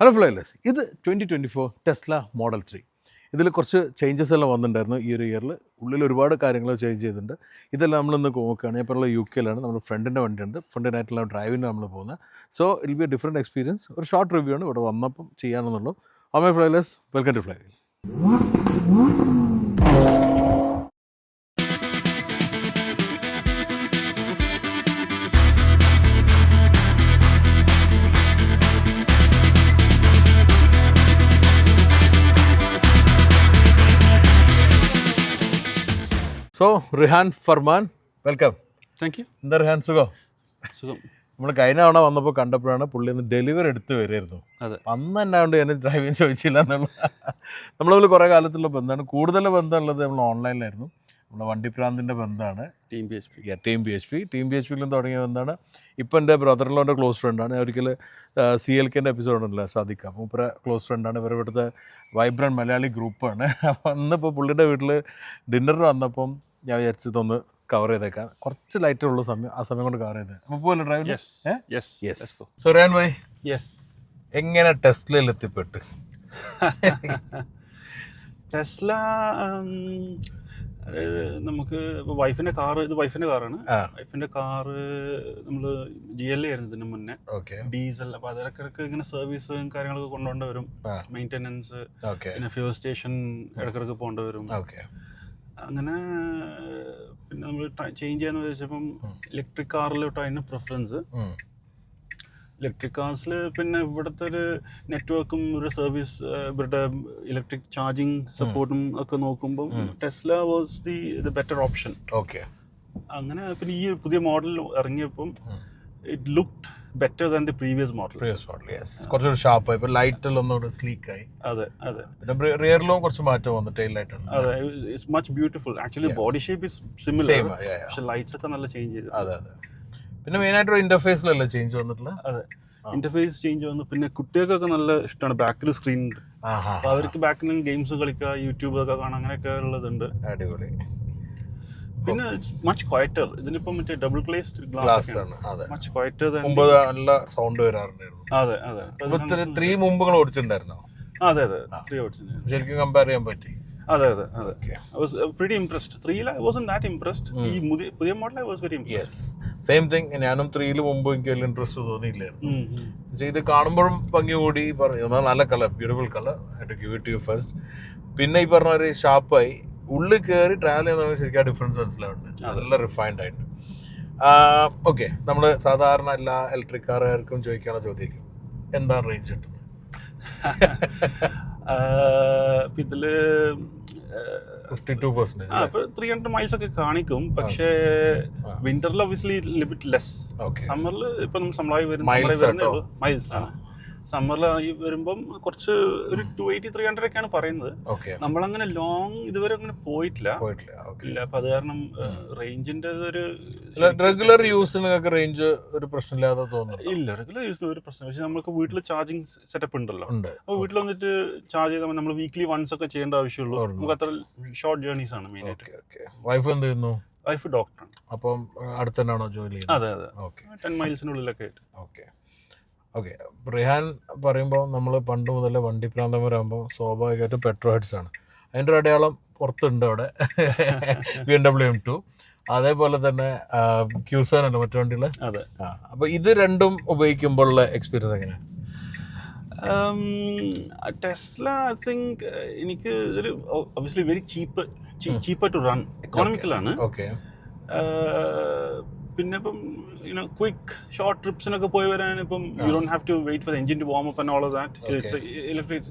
Hello ഫ്ലൈലേഴ്സ്, ഇത് 2024 Tesla model 3. ഇതിൽ കുറച്ച് ചേഞ്ചസ് എല്ലാം വന്നിട്ടുണ്ടായിരുന്നു ഈ ഒരു ഇയറിൽ. ഉള്ളിൽ ഒരുപാട് കാര്യങ്ങൾ ചേഞ്ച് ചെയ്തിട്ടുണ്ട്. ഇതെല്ലാം നമ്മളിന്ന് നോക്കുകയാണ്. ഇപ്പോൾ ഉള്ള UK-ലാണ്. നമ്മുടെ ഫ്രണ്ടിൻ്റെ വണ്ടിയുണ്ട്. ഫ്രണ്ടിനായിട്ടുള്ള ഡ്രൈവിന് നമ്മൾ പോകുന്നത്. So it be a different experience. ഒരു ഷോർട്ട് റിവ്യൂ ആണ് ഇവിടെ വന്നപ്പം ചെയ്യാനെന്നുള്ളൂ. My flyers, welcome to fly. So Rihan Farman, welcome. Thank you. എന്താ റിഹാൻ, സുഖം? സുഖം. നമ്മൾ കഴിഞ്ഞ തവണ വന്നപ്പോൾ കണ്ടപ്പോഴാണ് പുള്ളി ഒന്ന് ഡെലിവറി എടുത്ത് വരുമായിരുന്നു. അതെ. അന്ന് തന്നെ കൊണ്ട് ഞാൻ ഡ്രൈവിങ് ചോദിച്ചില്ല എന്നുള്ള. നമ്മൾ തമ്മിൽ കുറേ കാലത്തുള്ള ബന്ധമാണ്. കൂടുതൽ ബന്ധമുള്ളത് നമ്മൾ ഓൺലൈനിലായിരുന്നു. നമ്മുടെ വണ്ടിപ്രാന്തിൻ്റെ ബന്ധമാണ്. Team PHP. ടീം PHPയിലും തുടങ്ങിയ ബന്ധമാണ്. ഇപ്പം എൻ്റെ ബ്രദറിലോൻ്റെ ക്ലോസ് ഫ്രണ്ടാണ്. ഞാൻ ഒരിക്കൽ CLKൻ്റെ എപ്പിസോഡുണ്ടല്ലോ, സാദിക്ക മൂപ്പര ക്ലോസ് ഫ്രണ്ടാണ്. ഇവരുടെ ഇവിടുത്തെ വൈബ്രൻറ്റ് മലയാളി ഗ്രൂപ്പാണ്. അപ്പോൾ അന്നിപ്പോൾ പുള്ളിയുടെ വീട്ടിൽ ഡിന്നറിന് വന്നപ്പം ഞാൻ വിചാരിച്ചതൊന്ന് കവർ ചെയ്തേക്കാം. കുറച്ച് ലൈറ്റ് ഉള്ള സമയം, ആ സമയം കൊണ്ട് കവർ ചെയ്തത്. അപ്പോൾ പോലെ ഡ്രൈവ്. സോ റിയാൻ ഭായ്, എങ്ങനെ ടെസ്ലയിൽ എത്തിപ്പെട്ട്? ടെസ്ല നമുക്ക് വൈഫിൻ്റെ കാറ്, ഇത് വൈഫിൻ്റെ കാറാണ്. വൈഫിൻ്റെ കാറ് നമ്മൾ GLA ആയിരുന്നു ഇതിന് മുന്നേ. ഡീസൽ. അപ്പോൾ അതിടക്കിടക്ക് ഇങ്ങനെ സർവീസും കാര്യങ്ങളൊക്കെ കൊണ്ടുപോകേണ്ടി വരും. മെയിൻ്റനൻസ്, പിന്നെ ഫ്യൂൽ സ്റ്റേഷൻ ഇടക്കിടക്ക് പോകേണ്ടി വരും. അങ്ങനെ പിന്നെ നമ്മൾ ചേഞ്ച് ചെയ്യാന്ന് വിചാരിച്ചപ്പം ഇലക്ട്രിക് കാറിലോട്ട് അതിന് പ്രിഫറൻസ്. ഇലക്ട്രിക് കാർസിൽ പിന്നെ ഇവിടുത്തെ ഒരു നെറ്റ്വർക്കും ഒരു സർവീസ്, ഇവരുടെ ഇലക്ട്രിക് ചാർജിങ് സപ്പോർട്ടും ഒക്കെ നോക്കുമ്പം Tesla was the better option. അങ്ങനെ പിന്നെ ഈ പുതിയ മോഡൽ ഇറങ്ങിയപ്പം it looked better than the previous model. Yes. കുറച്ചൊരു ഷാർപ്പായി, ഇപ്പോൾ ലൈറ്റെല്ലാം ഒന്നുകൂടെ സ്ലീക്കായി. അതെ. പിന്നെ റിയറിലും കുറച്ച് മാറ്റം വന്നു, ടെയിൽ ലൈറ്റ്. അതെ, it's much beautiful. Actually body shape is similar, പക്ഷെ ലൈറ്റ്സ് ഒക്കെ നല്ല ചേഞ്ച് ചെയ്തു. അതെ. പിന്നെ മെയിനായിട്ട് ഇന്റർഫേസിലല്ലേ ചേഞ്ച് വന്നിട്ടുള്ളത്? അതെ, ഇന്റർഫേസ് ചേഞ്ച് വന്നു. പിന്നെ കുട്ടികൾക്കൊക്കെ നല്ല ഇഷ്ടമാണ് ബാക്കിൽ സ്ക്രീൻ. അപ്പോൾ അവർക്ക് ബാക്കിൽ നിന്ന് ഗെയിംസ് കളിക്കുക, യൂട്യൂബ് ഒക്കെ കാണാം, അങ്ങനെയൊക്കെ ഉള്ളതുണ്ട്. അടിപൊളി. പിന്നെ മച്ച് ക്വയറ്റർ. ഇതിനിപ്പം മറ്റേ ഡബിൾ ഗ്ലേസ്ഡ് ഗ്ലാസ് ആണ്. മച്ച് ക്വയറ്റർ. മുമ്പ് നല്ല സൗണ്ട് വരാറുണ്ടായിരുന്നു. അതെ. 3 മുമ്പ് നിങ്ങൾ ഓടിച്ചിട്ടുണ്ടായിരുന്നോ? അതെ 3 ഓടിച്ചിട്ടുണ്ട്. ശരിക്കും കമ്പയർ ചെയ്യാൻ പറ്റി? അതെ. I was pretty impressed. 3 I wasn't that impressed. ഈ പുതിയ model I was very impressed. Same thing. ഞാനും 3 മുമ്പ് എനിക്ക് വലിയ ഇൻട്രസ്റ്റ് തോന്നിയില്ലായിരുന്നു. പക്ഷേ ഇത് കാണുമ്പോഴും ഭംഗി കൂടി പറഞ്ഞു. നല്ല colour, beautiful colour. I to give it to you first. പിന്നെ ഈ പറഞ്ഞ ഒരു ഷാർപ്പായി ഉള്ളിൽ കയറി ട്രാവൽ ചെയ്യുന്ന ശരിക്കും ആ ഡിഫറൻസ് മനസ്സിലാവുന്നുണ്ട്. നല്ല റിഫൈൻഡ് ആയിട്ട്. ഓക്കെ, നമ്മൾ സാധാരണ എല്ലാ ഇലക്ട്രിക് കാറുകാർക്കും ചോദിക്കാനുള്ള ചോദ്യം, എന്താണ് റേഞ്ച് കിട്ടുന്നത്? ഇതില് 52%. 300 മൈൽസ് ഒക്കെ കാണിക്കും. പക്ഷേ വിന്ററിൽ ഒബ്വിയസ്ലി ലിമിറ്റ് ലെസ്. സമ്മറിൽ ഇപ്പൊ നമ്മൾ സമ്പ്ലായി വരുന്ന മൈൽസ് ആണ്. സമ്മറിൽ വരുമ്പം കുറച്ച് ഒരു 280-300 ഒക്കെയാണ് പറയുന്നത്. നമ്മളങ്ങനെ ലോങ് ഇതുവരെ അങ്ങനെ പോയിട്ടില്ല. അപ്പൊ അത് കാരണം റേഞ്ചിന്റെ ഒരു റെഗുലർ യൂസിനൊക്കെ റേഞ്ച് ഒരു പ്രശ്നമില്ലാതെ തോന്നുന്നു. ഇല്ല, റെഗുലർ യൂസിന് ഒരു പ്രശ്നം. പക്ഷെ നമുക്ക് വീട്ടിൽ ചാർജിങ് സെറ്റപ്പ് ഉണ്ടല്ലോ. അപ്പോൾ വീട്ടിൽ വന്നിട്ട് ചാർജ് ചെയ്താൽ നമ്മൾ വീക്ക്ലി വൺസ് ഒക്കെ ചെയ്യേണ്ട ആവശ്യമുള്ളൂ. നമുക്ക് അത്ര ഷോർട്ട് ജേർണീസ് ആണ് മെയിൻ ആയിട്ട്. വൈഫ് എന്ത് ചെയ്യുന്നു? വൈഫ് ഡോക്ടറാണ്. അപ്പം അടുത്ത് തന്നെയാണോ ജോലി ചെയ്യുന്നത്? അതെ. 10 മൈൽസിനുള്ളിലൊക്കെ ആയിട്ട്. ഓക്കെ. റിഹാൻ പറയുമ്പോൾ നമ്മൾ പണ്ട് മുതലേ വണ്ടി പ്രാന്തന്മാരാകുമ്പോൾ സ്വാഭാവികമായിട്ടും പെട്രോൾ ഹെഡ്സ് ആണ്. അതിൻ്റെ ഒരു അടയാളം പുറത്തുണ്ട് അവിടെ. BMW M2, അതേപോലെ തന്നെ Q7 ഉണ്ട് മറ്റു വണ്ടികൾ. അതെ. അപ്പോൾ ഇത് രണ്ടും ഉപയോഗിക്കുമ്പോഴുള്ള എക്സ്പീരിയൻസ് എങ്ങനെയാണ്? ടെസ്ല ഐ തിങ്ക് എനിക്ക് ഒരു obviously very cheaper to run, എക്കോണമിക്കലാണ്. പിന്നെ ഇപ്പം ക്വിക്ക് ഷോർട്ട് ട്രിപ്സിനൊക്കെ പോയി വരാൻ ഇപ്പം you don't have to wait for the engine to warm up and all of that. It's electric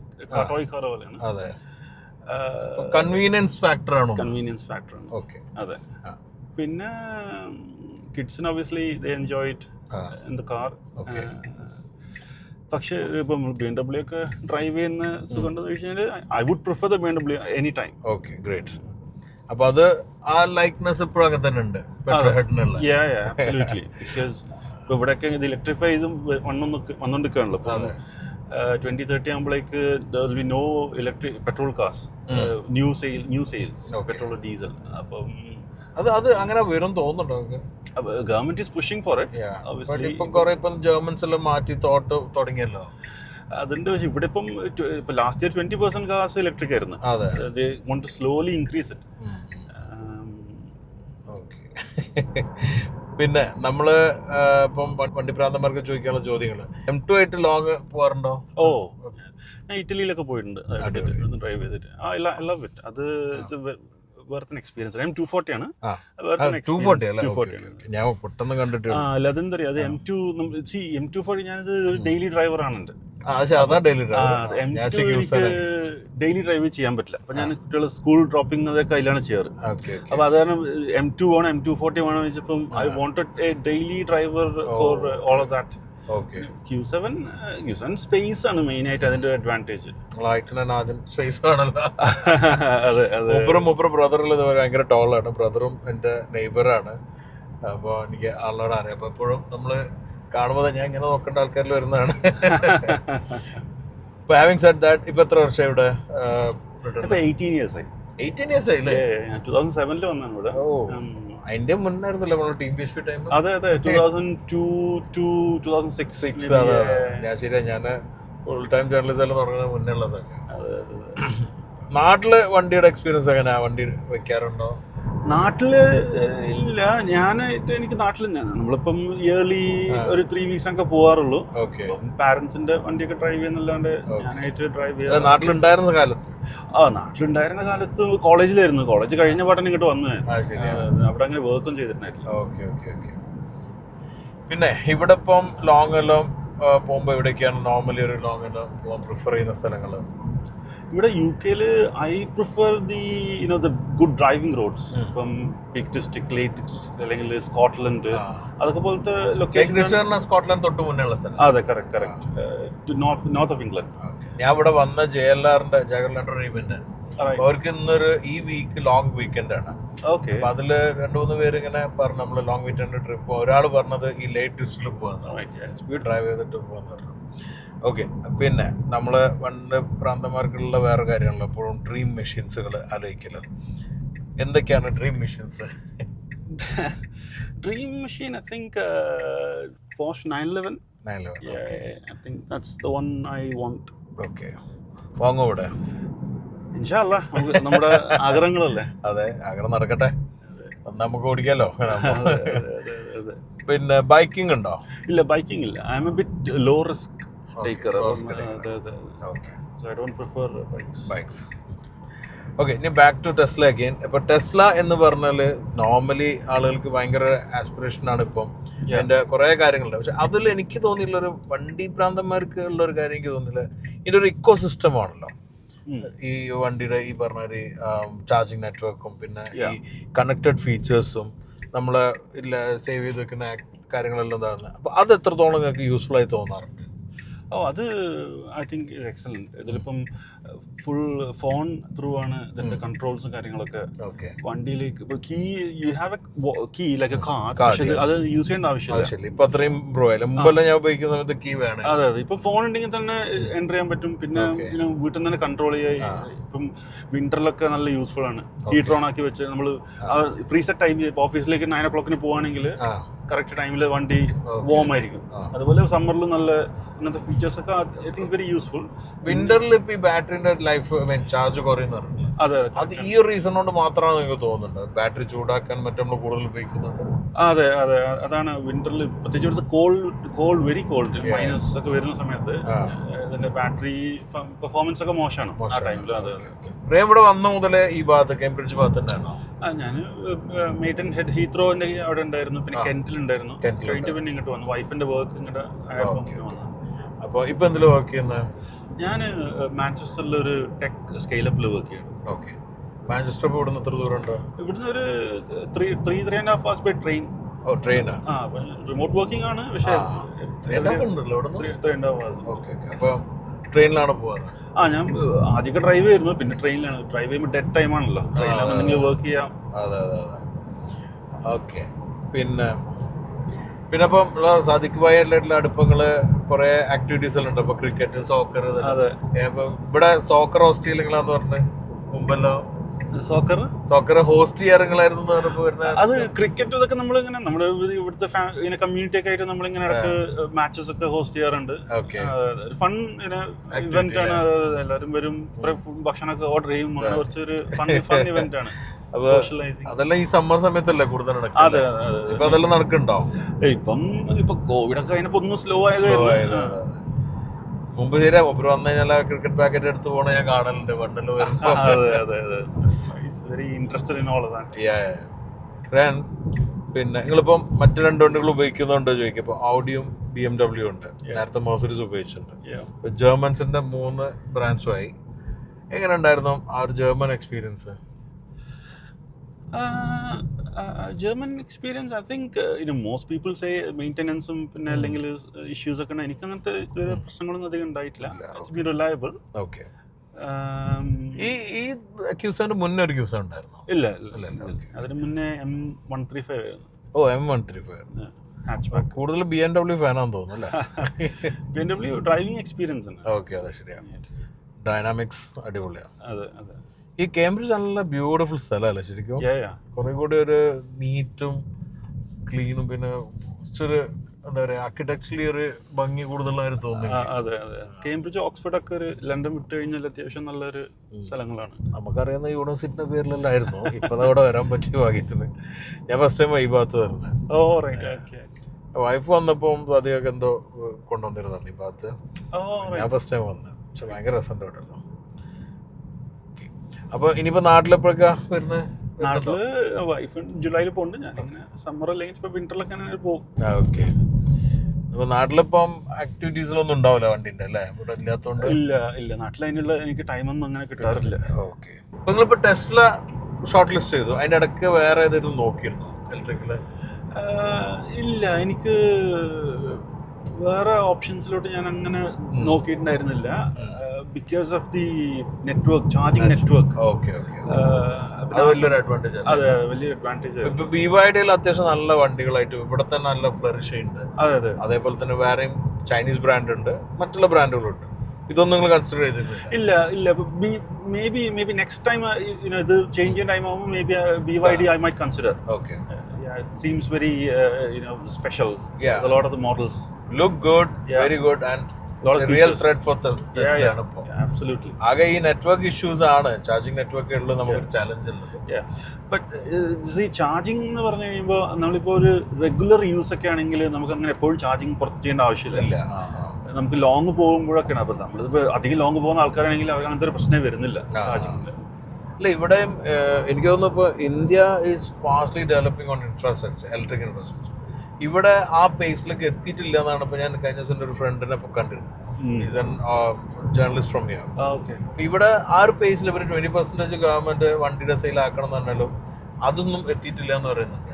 toy car പോലെയാണ്. കൺവീനിയൻസ് ഫാക്ടർ ആണ്. അതെ. പിന്നെ കിഡ്സിന് obviously they enjoy it in the car. പക്ഷേ ഇപ്പം BMW ഒക്കെ ഡ്രൈവ് ചെയ്യുന്ന സുഖം ഉണ്ടെന്ന് ചോദിച്ചു കഴിഞ്ഞാൽ I would prefer the BMW any time. Okay, great. അപ്പൊ അത് ആ ലൈക്നെസ് ഇപ്പോഴും അങ്ങനെ തന്നെ ഉണ്ട്. ഇവിടെയൊക്കെ ഇത് ഇലക്ട്രിഫൈ ചെയ്തും വന്നോണ്ടിരിക്കുകയാണല്ലോ. 2030 ആകുമ്പോഴേക്ക് no electric petrol cars, new sales petrol diesel. അപ്പം അത് അങ്ങനെ വരും തോന്നുന്നുണ്ടോ? Government is pushing for it. ഇപ്പം കുറെ ജർമൻസ് എല്ലാം മാറ്റി തോട്ട് തുടങ്ങിയല്ലോ. അതിന്റെ പക്ഷേ ഇവിടെ ഇപ്പം ലാസ്റ്റ് ഇയർ 20% കാസ് ഇലക്ട്രിക് ആയിരുന്നു. They want to slowly increase it. പിന്നെ നമ്മള് ഇപ്പം വണ്ടിപ്രാന്തന്മാർക്ക് ചോദിക്കാനുള്ള ചോദ്യങ്ങള് M2 ആയിട്ട് ലോങ് പോവാറുണ്ടോ? ഞാൻ ഇറ്റലിയിലൊക്കെ പോയിട്ടുണ്ട് ഡ്രൈവ് ചെയ്തിട്ട്. അത് വേറെ എക്സ്പീരിയൻസ്. M240 ആണ്. ഞാൻ പെട്ടെന്ന് കണ്ടിട്ട് അതെന്താ പറയാ, അത് M240 ഞാനത് ഡെയിലി ഡ്രൈവർ ആണ്. ഡെയിലി ഡ്രൈവ് ചെയ്യാൻ പറ്റില്ല. അപ്പൊ ഞാൻ കുട്ടികൾ സ്കൂൾ ഡ്രോപ്പിംഗ് അതൊക്കെ അതിലാണ് ചെയ്യാറ്. അപ്പൊ അത് കാരണം M2 വേണം, M240 വേണം വെച്ചപ്പം I wanted a daily driver for all of that. Q7 space ആണ് മെയിൻ ആയിട്ട് അതിന്റെ അഡ്വാൻറ്റേജ്. ബ്രദറിൽ ഭയങ്കര ടോളാണ്. ബ്രദറും എന്റെ നെയ്ബറാണ്. അപ്പൊ എനിക്ക് ആളോട് അറിയാം. അപ്പൊ എപ്പോഴും നമ്മള് കാണുമ്പോൾ ഞാൻ ഇങ്ങനെ നോക്കേണ്ട ആൾക്കാരിൽ വരുന്നതാണ്. ഇപ്പൊ ഹാവിങ് സെഡ് ദാറ്റ് ഇപ്പൊ എത്ര വർഷം ഇവിടെ? 18 years ആയി. 18 years ആയില്ലേ? 2007 വന്നാണ് ഇവിടെ. അതിന്റെ മുന്നായിരുന്നല്ലോ നമ്മള് ടീം PSP ടൈം. അതെ 2002 to 2006. ഞാൻ ശരിയാ, ഞാൻ ഫുൾ ടൈം ജേർണലിസം എല്ലാം തുടങ്ങുന്ന മുന്നേ ഉള്ളതൊക്കെ. നാട്ടില് വണ്ടിയുടെ എക്സ്പീരിയൻസ് എങ്ങനെയാ? വണ്ടി വെക്കാറുണ്ടോ? നാട്ടില് ഇല്ല. എനിക്ക് നാട്ടിൽ നമ്മളിപ്പം ഇയർലി ഒരു 3 weeks ഒക്കെ പോവാറുള്ളൂ. പാരന്റ്സിന്റെ വണ്ടിയൊക്കെ ഡ്രൈവ് ചെയ്യുന്നല്ലാണ്ട് ഞാനായിട്ട് ഡ്രൈവ് ചെയ്യാം. നാട്ടിലുണ്ടായിരുന്ന കാലത്ത് നാട്ടിലുണ്ടായിരുന്ന കാലത്ത് കോളേജിലായിരുന്നു. കോളേജ് കഴിഞ്ഞ പാട്ടൻ ഇങ്ങോട്ട് വന്ന് അവിടെ അങ്ങനെ വർക്കും ചെയ്തിട്ടുണ്ടായിട്ടില്ല. പിന്നെ ഇവിടെ ഇപ്പം ലോങ് എല്ലാം പോകുമ്പോ എവിടേക്കാണ് നോർമലി ഒരു ലോങ് എല്ലാം പോകാൻ പ്രിഫർ ചെയ്യുന്ന സ്ഥലങ്ങള്? ഇവിടെ UK-ല് I prefer the good driving roads. ഇപ്പം പീക്ക് ഡിസ്ട്രിക്ട്, ലേക്ക് ഡിസ്ട്രിക്ട്, അല്ലെങ്കിൽ സ്കോട്ട്ലൻഡ്, അതൊക്കെ പോലത്തെ ലൊക്കേഷൻ. സ്കോട്ട്ലൻഡ് തൊട്ട് മുന്നേയുള്ള സ്ഥലം. അതെ, കറക്റ്റ്. North of England. ഞാൻ ഇവിടെ വന്ന JLR-ന്റെ ജാഗർലാൻഡ് ഇവന്റ്, അവർക്ക് ഇന്നൊരു ഈ വീക്ക് ലോങ് വീക്കെൻഡ് ആണ്. അപ്പൊ അതില് 2-3 പേര് ഇങ്ങനെ പറഞ്ഞു നമ്മള് ലോങ് വീക്കെൻഡ് ട്രിപ്പ്. ഒരാൾ പറഞ്ഞത് ഈ ലേക്ക് ഡിസ്ട്രിക്റ്റിൽ പോകാൻ ഡ്രൈവ് ചെയ്തിട്ട് പോകാന്ന് പറഞ്ഞു. ഓക്കെ, പിന്നെ നമ്മള് പണ്ട് പ്രാന്തന്മാർക്കുള്ള വേറെ കാര്യങ്ങളോ എപ്പോഴും ഡ്രീം മെഷീൻസുകൾ ആലോചിക്കല്. എന്തൊക്കെയാണ് dream machines? Dream machine I think Porsche 911. I think that's the one I want. Okay, വാങ്ങും ഇവിടെ ഇൻഷാ അല്ലാഹ്. നമ്മുടെ ആഗ്രഹങ്ങളല്ലേ. അതെ, ആഗ്രഹം നടക്കട്ടെ, നമുക്ക് ഓടിക്കാലോ. പിന്നെ ബൈക്കിംഗ് ഉണ്ടോ? ഇല്ല, ബൈക്കിംഗ് ഇല്ല. I am a bit low risk taker. So I don't prefer bikes. Okay, ഇനി ബാക്ക് ടു ടെസ്ല അഗൈൻ. ഇപ്പൊ ടെസ്ല എന്ന് പറഞ്ഞാല് നോർമലി ആളുകൾക്ക് ഭയങ്കര ആസ്പിറേഷൻ ആണ്. ഇപ്പം അതിന്റെ കുറെ കാര്യങ്ങളുണ്ട്. പക്ഷെ അതിൽ എനിക്ക് തോന്നിയുള്ളൊരു വണ്ടി പ്രാന്തന്മാർക്ക് ഉള്ള ഒരു കാര്യം എനിക്ക് തോന്നില്ല, ഇതിന്റെ ഒരു ഇക്കോ സിസ്റ്റം ആണല്ലോ ഈ വണ്ടിയുടെ. ഈ പറഞ്ഞ ഒരു ചാർജിങ് നെറ്റ്വർക്കും പിന്നെ ഈ കണക്റ്റഡ് ഫീച്ചേഴ്സും നമ്മളെ സേവ് ചെയ്ത് വെക്കുന്ന കാര്യങ്ങളെല്ലാം ഇതാകുന്നത്. അപ്പൊ അത് എത്രത്തോളം നിങ്ങൾക്ക് യൂസ്ഫുൾ ആയി തോന്നാറുണ്ട്? അത് ഐ തിങ്ക് എക്സലന്റ്. ഇതിലിപ്പം ഫുൾ ഫോൺ ത്രൂ ആണ് ഇതിന്റെ കൺട്രോൾസും കാര്യങ്ങളൊക്കെ. വണ്ടിയിലേക്ക് ഇപ്പൊ key, you have a key like a card, അത് യൂസ് ചെയ്യേണ്ട ആവശ്യമില്ല. ഇപ്പൊ അത്രയും മുമ്പെല്ലാം ഞാൻ ഉപയോഗിക്കുന്ന സമയത്ത് കീ വേണം. അതെ, ഇപ്പൊ ഫോൺ ഉണ്ടെങ്കിൽ തന്നെ എൻ്റർ ചെയ്യാൻ പറ്റും. പിന്നെ വീട്ടിൽ നിന്ന് തന്നെ കൺട്രോൾ ചെയ്യാൻ. ഇപ്പം വിന്ററിലൊക്കെ നല്ല യൂസ്ഫുൾ ആണ്. ഹീറ്റർ ഓൺ ആക്കി വെച്ച് നമ്മൾ പ്രീസെറ്റ് ടൈം, ഓഫീസിലേക്ക് 9 o'clock പോവാണെങ്കിൽ കറക്റ്റ് ടൈമിൽ വണ്ടി വാം ആയിരിക്കും. അതുപോലെ സമ്മറിലും നല്ല അങ്ങനത്തെ ഫീച്ചേഴ്സ് ഒക്കെ ഐ തിങ്ക് വെരി യൂസ്ഫുൾ. വിന്ററിൽ ഇപ്പൊ ഈ ബാറ്ററിന്റെ ലൈഫ് ചാർജ് കുറയുന്നുണ്ട്. അതെ, അത് ഈ ഒരു റീസൺ കൊണ്ട് മാത്രമാണ് എനിക്ക് തോന്നുന്നുണ്ട്. ബാറ്ററി ചൂടാക്കാൻ മറ്റും നമ്മൾ കൂടുതൽ ഉപയോഗിക്കുന്നുണ്ട്. അതെ, അതാണ് വിന്ററിൽ പ്രത്യേകിച്ച് കോൾഡ് വെരി കോൾഡ് മൈനസ് ഒക്കെ വരുന്ന സമയത്ത് ഇതിന്റെ ബാറ്ററി പെർഫോമൻസ് ഒക്കെ മോശമാണ് ആ ടൈമിൽ. അതെ, ഇവിടെ വന്ന മുതലേ ഈ ഭാഗത്ത് കേംബ്രിഡ്ജ് ഭാഗത്ത് ഉണ്ടായിരുന്നോ? ഞാൻ മെയ്റ്റൻ ഹെഡ് ഹീത്രോന്റെ അവിടെ ഉണ്ടായിരുന്നു, പിന്നെ കെന്റിൽ ഉണ്ടായിരുന്നു. പിന്നെ ഇങ്ങോട്ട് വന്നു, വൈഫിന്റെ വർക്ക് ഇങ്ങോട്ട് വന്നു. അപ്പൊ ഇപ്പൊ എന്തിലും വർക്ക് ചെയ്യുന്നത്? ഞാൻ മാഞ്ചസ്റ്ററിൽ ഒരു ടെക് സ്കെയിലപ്പിൽ വർക്ക് ചെയ്യണം. ഓക്കെ, മാഞ്ചസ്റ്റർ ഇവിടുന്ന് എത്ര ദൂരം ഉണ്ട്? ഇവിടുന്ന് ഒരു 3.5 hours ബൈ ട്രെയിൻ. ട്രെയിനാ? റിമോട്ട് വർക്കിംഗ് ആണ്. പക്ഷേ 3.5 hours. അപ്പൊ ട്രെയിനിലാണ് പോവാറ്? ഞാൻ ആദ്യമൊക്കെ ഡ്രൈവ് ചെയ്യുന്നു, പിന്നെ ട്രെയിനിലാണ്. ഡ്രൈവ് ചെയ്യുമ്പോൾ ഡെഡ് ടൈം ആണല്ലോ, ട്രെയിനിലാണെങ്കിൽ വർക്ക് ചെയ്യാം. അതെ. ഓക്കെ, പിന്നെ ഇപ്പം സാദിഖ് ഭായിയായിട്ടുള്ള അടുപ്പങ്ങള് കുറെ ആക്ടിവിറ്റീസ് എല്ലാം ഉണ്ട്. ഇപ്പൊ ക്രിക്കറ്റ്, സോക്കർ. ഇവിടെ സോക്കർ ഓസ്ട്രേലിയങ്ങളാന്ന് പറഞ്ഞ് മുമ്പെല്ലാം സോക്കർ ഹോസ്റ്റ് ചെയ്യാറുങ്ങളായിരുന്നു വരുന്ന അത് ക്രിക്കറ്റ് ഇതൊക്കെ നമ്മളിങ്ങനെ നമ്മുടെ ഇവിടുത്തെ ഇങ്ങനെ കമ്മ്യൂണിറ്റി ഒക്കെ ആയിട്ട് നമ്മളിങ്ങനെ ഇടയ്ക്ക് മാച്ചസ് ഒക്കെ ഹോസ്റ്റ് ചെയ്യാറുണ്ട്. ഫൺ ഇവന്റ് ആണ്. എല്ലാവരും വരും, ഭക്ഷണമൊക്കെ ഓർഡർ ചെയ്യും. കുറച്ചൊരു ഫൺ ഇവന്റ് ആണ്. അതെല്ലാം ഈ സമ്മർ സമയത്തല്ലേ കൂടുതൽ നടക്കുന്നത്. ഇപ്പൊ അതെല്ലാം നടക്കുന്നുണ്ടോ? ഇപ്പൊ കോവിഡ് ഒക്കെ അതിനെ ഒന്ന് സ്ലോ ആയത്. മുമ്പ് ശരിയാ മുമ്പ് വന്നു കഴിഞ്ഞാൽ ക്രിക്കറ്റ് പാക്കറ്റ് എടുത്ത് പോണ ഞാൻ കാണലുണ്ട് പണ്ടല്ലോ. പിന്നെ നിങ്ങളിപ്പം മറ്റു രണ്ട് വണ്ടികൾ ഉപയോഗിക്കുന്നുണ്ടോ ചോദിക്കും. ഇപ്പൊ ഔഡിയും BMW ഉണ്ട്, നേരത്തെ മെർസിഡീസ് ഉപയോഗിച്ചിട്ടുണ്ട്. ജർമൻസിന്റെ 3 ബ്രാൻഡ്സുമായി എങ്ങനെ ഉണ്ടായിരുന്നു ആ ഒരു German experience? German experience, I think most people say മെയിൻ്റെനൻസും പിന്നെ അല്ലെങ്കിൽ ഇഷ്യൂസ് ഒക്കെ ഉണ്ട്. എനിക്ക് അങ്ങനത്തെ പ്രശ്നങ്ങളൊന്നും അധികം ഉണ്ടായിട്ടില്ല. It's B reliable. ഓക്കെ. ഈ ക്യൂസാന്റെ മുന്നേ ഒരു ക്യൂസ ഉണ്ടായിരുന്നു? ഇല്ല, അതിന് മുന്നേ M135 ആയിരുന്നു. ഓ, M135 കൂടുതൽ BMW ഫാനാന്ന് തോന്നുന്നു അല്ലേ? BMW ഡ്രൈവിംഗ് എക്സ്പീരിയൻസ് ഉണ്ട്. ഓക്കെ, അതെ, ശരിയാണ്. ഡൈനാമിക്സ് അടിപൊളിയാണ്. അതെ അതെ. ഈ കേംബ്രിഡ്ജ് നല്ല ബ്യൂട്ടിഫുൾ സ്ഥലമല്ലേ ശരിക്കും? കുറെ കൂടി ഒരു നീറ്റും ക്ലീനും പിന്നെ കുറച്ചൊരു എന്താ പറയാ ആർക്കിടെക്ചറലി ഒരു ഭംഗി കൂടുതലായിട്ട് തോന്നുന്നു. അതെ അതെ. കേംബ്രിഡ്ജ്, ഓക്സ്ഫോർഡ് ഒക്കെ ഒരു ലണ്ടൻ വിട്ട് കഴിഞ്ഞാൽ അത്യാവശ്യം നല്ലൊരു സ്ഥലങ്ങളാണ്. നമുക്കറിയുന്ന യൂണിവേഴ്സിറ്റിന്റെ പേരിലല്ലായിരുന്നു. ഇപ്പൊ അവിടെ വരാൻ പറ്റിയ ഭാഗ്യത്തിന്. ഞാൻ ഫസ്റ്റ് ടൈം ഈ ഭാഗത്ത് വരുന്നത്. ഓ, റൈറ്റ്. വൈഫ് വന്നപ്പോൾ അധികം എന്തോ കൊണ്ടുവന്നിരുന്നു ഈ ഭാഗത്ത്. ഞാൻ ഫസ്റ്റ് ടൈം വന്നത്. പക്ഷെ ഭയങ്കര രസമുണ്ട് അവിടെ. അപ്പൊ ഇനിയിപ്പോ നാട്ടിലെപ്പോഴൊക്കെ വരുന്നത്? നാട്ടില് വൈഫ് ജൂലൈയിൽ പോകുന്നുണ്ട്. ഞാൻ സമ്മർ അല്ലെങ്കിൽ ഇപ്പൊ വിന്ററിലൊക്കെ പോകും. ഓക്കെ. അപ്പൊ നാട്ടിലിപ്പം ആക്ടിവിറ്റീസിലൊന്നും ഉണ്ടാവില്ല വണ്ടിന്റെ അല്ലേ? ഇവിടെ ഇല്ലാത്തോണ്ട്. ഇല്ല നാട്ടിൽ അതിനുള്ള എനിക്ക് ടൈമൊന്നും അങ്ങനെ കിട്ടാറില്ല. ഓക്കെ. അപ്പൊ നിങ്ങളിപ്പോ ടെസ്ല ഷോർട്ട് ലിസ്റ്റ് ചെയ്തു, അതിന്റെ ഇടയ്ക്ക് വേറെ ഏതെങ്കിലും നോക്കിയിരുന്നോ ഇലക്ട്രിക്കല്? ഇല്ല, എനിക്ക് വേറെ ഓപ്ഷൻസിലോട്ട് ഞാൻ അങ്ങനെ നോക്കിയിട്ടുണ്ടായിരുന്നില്ല. Because of the network, charging network. വലിയൊരു അഡ്വാൻറ്റേജ്. അതെ, വലിയൊരു അഡ്വാൻറ്റേജ്. ഇപ്പൊ BYD അത്യാവശ്യം നല്ല വണ്ടികളായിട്ട് ഇവിടെ തന്നെ നല്ല ഫ്ലറിഷ് ഉണ്ട്. അതേപോലെ തന്നെ വേറെയും ചൈനീസ് ബ്രാൻഡ് ഉണ്ട്, മറ്റുള്ള ബ്രാൻഡുകളുണ്ട്. ഇതൊന്നും നിങ്ങൾ കൺസിഡർ ചെയ്തിട്ടില്ല? ഇല്ല. മേ ബി നെക്സ്റ്റ് ടൈം ഇത് ചേഞ്ച് ചെയ്യുന്ന ടൈം ആവുമ്പോൾ may be BYD I might consider. Okay. It seems very special. A lot of the models look good, very good, and a real threat for Tesla ആണ് ഇപ്പോ. Absolutely. ആകെ ഈ network issues ആണ്, charging network ഉള്ളത് നമുക്കൊരു challenge ഉള്ളത്. But charging എന്ന് പറഞ്ഞു കഴിയുമ്പോൾ നമ്മളിപ്പോൾ ഒരു റെഗുലർ യൂസ് ഒക്കെ ആണെങ്കിൽ നമുക്ക് അങ്ങനെ എപ്പോഴും ചാർജിങ് പുറത്ത് ചെയ്യേണ്ട ആവശ്യമില്ല. നമുക്ക് ലോങ് പോകുമ്പോഴൊക്കെയാണ്. അപ്പോൾ നമ്മളിപ്പോൾ അധികം ലോങ് പോകുന്ന ആൾക്കാരാണെങ്കിൽ അവർക്ക് അങ്ങനത്തെ ഒരു പ്രശ്നം വരുന്നില്ല ചാർജിങ്ങിൽ. അല്ല, ഇവിടെയും എനിക്ക് തോന്നുന്നു ഇപ്പോൾ India is fastly developing on infrastructure, electric infrastructure. ഇവിടെ ആ പേസിലേക്ക് എത്തിയിട്ടില്ല എന്നാണ് ഇപ്പോൾ ഞാൻ കഴിഞ്ഞ ദിവസം എൻ്റെ ഒരു ഫ്രണ്ടിനെ ഇപ്പോൾ കണ്ടിരുന്നു. Is N journalist from here. ഇവിടെ ആ ഒരു പേസിൽ ഇവർ 20% ഗവൺമെന്റ് വണ്ടിയുടെ സെയിൽ ആക്കണം എന്ന് പറഞ്ഞാലും അതൊന്നും എത്തിയിട്ടില്ല എന്ന് പറയുന്നുണ്ട്.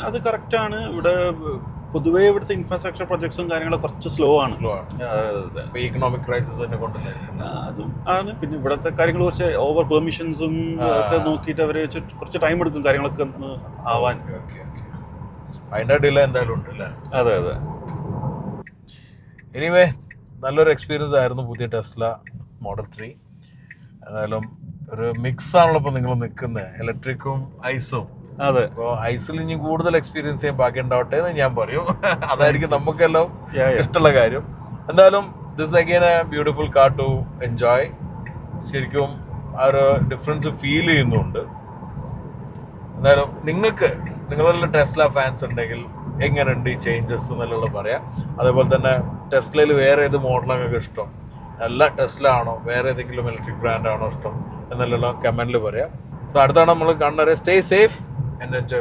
അത് കറക്റ്റാണ്. ഇവിടെ പൊതുവേ ഇവിടുത്തെ ഇൻഫ്രാസ്ട്രക്ചർ പ്രൊജക്ട്സും കാര്യങ്ങളും കുറച്ച് സ്ലോ ആണ്. ഇക്കണോമിക് ക്രൈസിസ് തന്നെ കൊണ്ടുവരുന്നത് അതും ആണ്. പിന്നെ ഇവിടുത്തെ കാര്യങ്ങൾ കുറച്ച് ഓവർ പെർമിഷൻസും ഒക്കെ നോക്കിയിട്ട് അവര് കുറച്ച് ടൈം എടുക്കും കാര്യങ്ങളൊക്കെ ആവാൻ. അതിന്റെ ഡിലേ എന്തായാലും ഉണ്ട് അല്ലേ? അതെ. എനിവേ, നല്ലൊരു എക്സ്പീരിയൻസ് ആയിരുന്നു പുതിയ ടെസ്ല മോഡൽ 3. ഏതായാലും ഒരു മിക്സ് ആണല്ലോ ഇപ്പൊ നിങ്ങൾ നിൽക്കുന്നത്, ഇലക്ട്രിക്കും ഐസും. അതെ. അപ്പോൾ ഐസിൽ ഇനി കൂടുതൽ എക്സ്പീരിയൻസ് ചെയ്യാൻ ബാക്കി ഉണ്ടാവട്ടെ എന്ന് ഞാൻ പറയും. അതായിരിക്കും നമുക്കെല്ലാം ഇഷ്ടമുള്ള കാര്യം. എന്തായാലും this again a beautiful car to enjoy. ശരിക്കും ആ ഒരു ഡിഫറൻസ് ഫീൽ ചെയ്യുന്നുണ്ട്. എന്തായാലും നിങ്ങളുടെ ടെസ്ല ഫാൻസ് ഉണ്ടെങ്കിൽ എങ്ങനെയുണ്ട് ഈ ചേഞ്ചസ് എന്നുള്ളത് പറയാം. അതേപോലെ തന്നെ ടെസ്ലയിൽ വേറെ ഏത് മോഡലാണ് നിങ്ങൾക്ക് ഇഷ്ടം? നല്ല ടെസ്ല ആണോ, വേറെ ഏതെങ്കിലും ഇലക്ട്രിക് ബ്രാൻഡ് ആണോ ഇഷ്ടം എന്നെല്ലാം കമന്റിൽ പറയാം. സോ അടുത്താണ് നമ്മൾ കാണുന്നത്. Stay safe and enjoy.